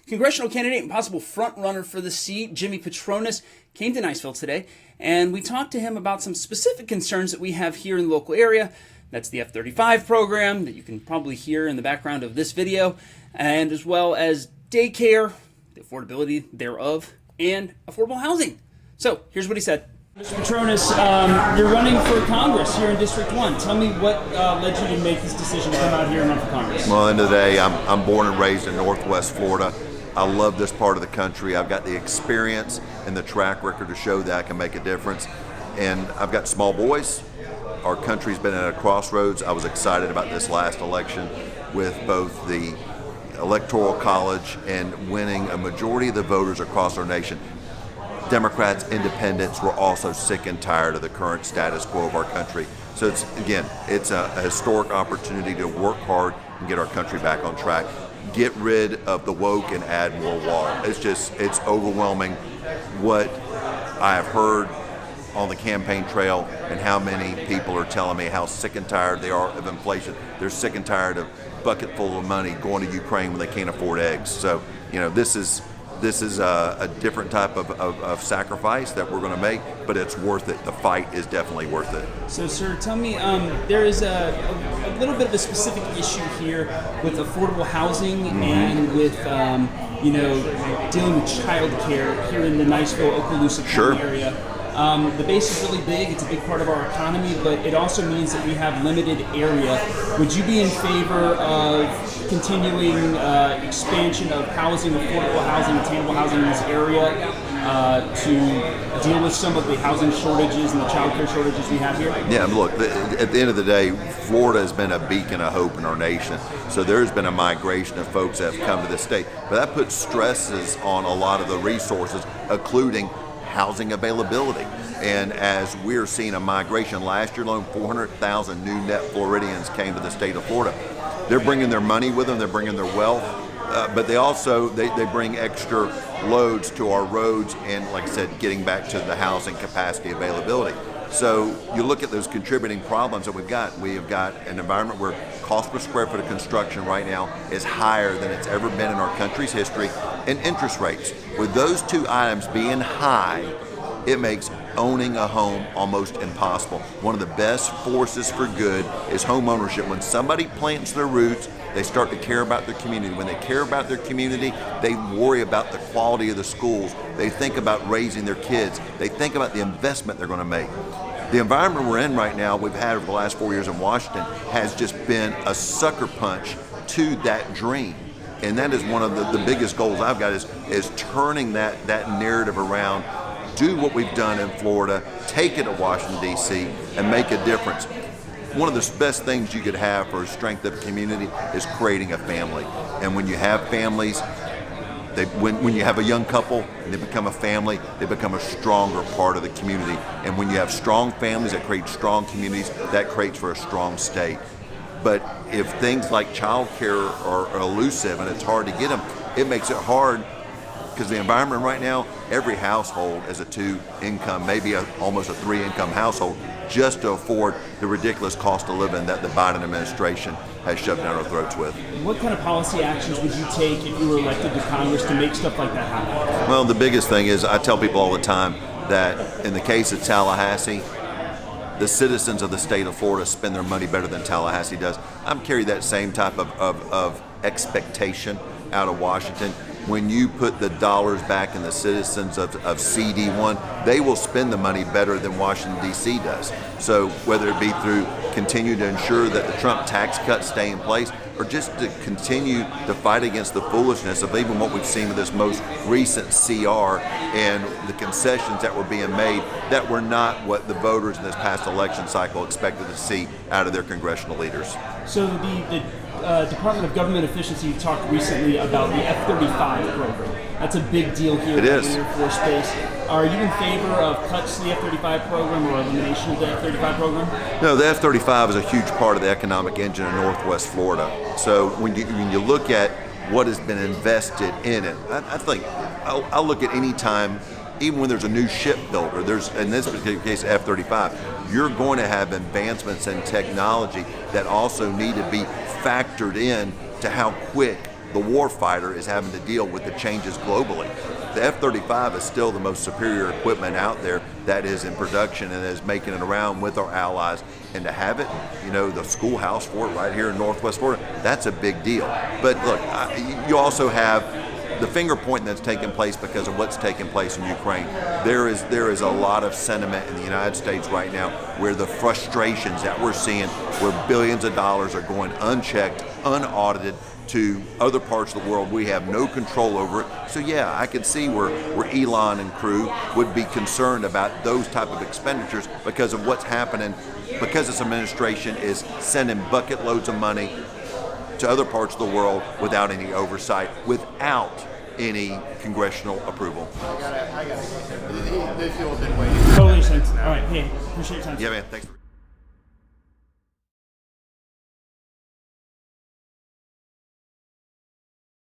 Congressional candidate and possible front-runner for the seat, Jimmy Patronis, came to Niceville today, and we talked to him about some specific concerns that we have here in the local area. That's the F-35 program that you can probably hear in the background of this video, and as well as daycare, the affordability thereof, and affordable housing. So here's what he said. Mr. Patronis, you're running for Congress here in District 1. Tell me what led you to make this decision to come out here and run for Congress. Well, at the end of the day, I'm born and raised in Northwest Florida. I love this part of the country. I've got the experience and the track record to show that I can make a difference. And I've got small boys. Our country's been at a crossroads. I was excited about this last election with both the Electoral College and winning a majority of the voters across our nation. Democrats, independents were also sick and tired of the current status quo of our country. So it's a historic opportunity to work hard and get our country back on track. Get rid of the woke and add more wall. It's overwhelming what I have heard on the campaign trail and how many people are telling me how sick and tired they are of inflation. They're sick and tired of bucket full of money going to Ukraine when they can't afford eggs. So, this is a different type of sacrifice that we're going to make, but it's worth it. The fight is definitely worth it. So, sir, tell me, there is a little bit of a specific issue here with affordable housing and with, dealing with child care here in the Niceville, Okaloosa County area. The base is really big. It's a big part of our economy, but it also means that we have limited area. Would you be in favor of continuing expansion of housing, affordable housing, attainable housing in this area to deal with some of the housing shortages and the child care shortages we have here? Yeah, look, at the end of the day, Florida has been a beacon of hope in our nation. So there's been a migration of folks that have come to the state. But that puts stresses on a lot of the resources, including housing availability. And as we're seeing a migration, last year alone, 400,000 new net Floridians came to the state of Florida. They're bringing their money with them, they're bringing their wealth, but they also, they bring extra loads to our roads and, like I said, getting back to the housing capacity availability. So you look at those contributing problems that we've got. We have got an environment where cost per square foot of construction right now is higher than it's ever been in our country's history, and interest rates. With those two items being high, it makes owning a home almost impossible. One of the best forces for good is home ownership. When somebody plants their roots, they start to care about their community. When they care about their community, they worry about the quality of the schools. They think about raising their kids. They think about the investment they're going to make. The environment we're in right now, we've had over the last 4 years in Washington, has just been a sucker punch to that dream. And that is one of the biggest goals I've got is turning that narrative around, do what we've done in Florida, take it to Washington, D.C., and make a difference. One of the best things you could have for a strength of a community is creating a family. And when you have families, when you have a young couple and they become a family, they become a stronger part of the community. And when you have strong families that create strong communities, that creates for a strong state. But if things like child care are elusive and it's hard to get them, it makes it hard because the environment right now, every household is a 2-income, maybe almost a 3-income household, just to afford the ridiculous cost of living that the Biden administration has shoved down our throats with. What kind of policy actions would you take if you were elected to Congress to make stuff like that happen? Well, the biggest thing is I tell people all the time that in the case of Tallahassee, the citizens of the state of Florida spend their money better than Tallahassee does. I'm carrying that same type of expectation out of Washington. When you put the dollars back in the citizens of CD1, they will spend the money better than Washington, D.C. does. So whether it be through continue to ensure that the Trump tax cuts stay in place, or just to continue to fight against the foolishness of even what we've seen with this most recent CR and the concessions that were being made that were not what the voters in this past election cycle expected to see out of their congressional leaders. So the Department of Government Efficiency talked recently about the F-35 program. That's a big deal here in the Air Force Base. Are you in favor of cuts to the F-35 program or elimination of the F-35 program? No, the F-35 is a huge part of the economic engine in Northwest Florida. So when you look at what has been invested in it, I think I'll look at any time, even when there's a new shipbuilder, in this particular case F-35, you're going to have advancements in technology that also need to be factored in to how quick the war fighter is having to deal with the changes globally. The F-35 is still the most superior equipment out there that is in production and is making it around with our allies. And to have it, the schoolhouse for it right here in Northwest Florida, that's a big deal. But look, you also have the finger pointing that's taking place because of what's taking place in Ukraine. There is a lot of sentiment in the United States right now where the frustrations that we're seeing, where billions of dollars are going unchecked, unaudited to other parts of the world. We have no control over it. So yeah, I could see where Elon and crew would be concerned about those type of expenditures because of what's happening, because this administration is sending bucket loads of money to other parts of the world without any oversight, without any congressional approval. I got it. This deal has been waiting. Totally sense. All right, hey, appreciate your time. Yeah, man, thanks.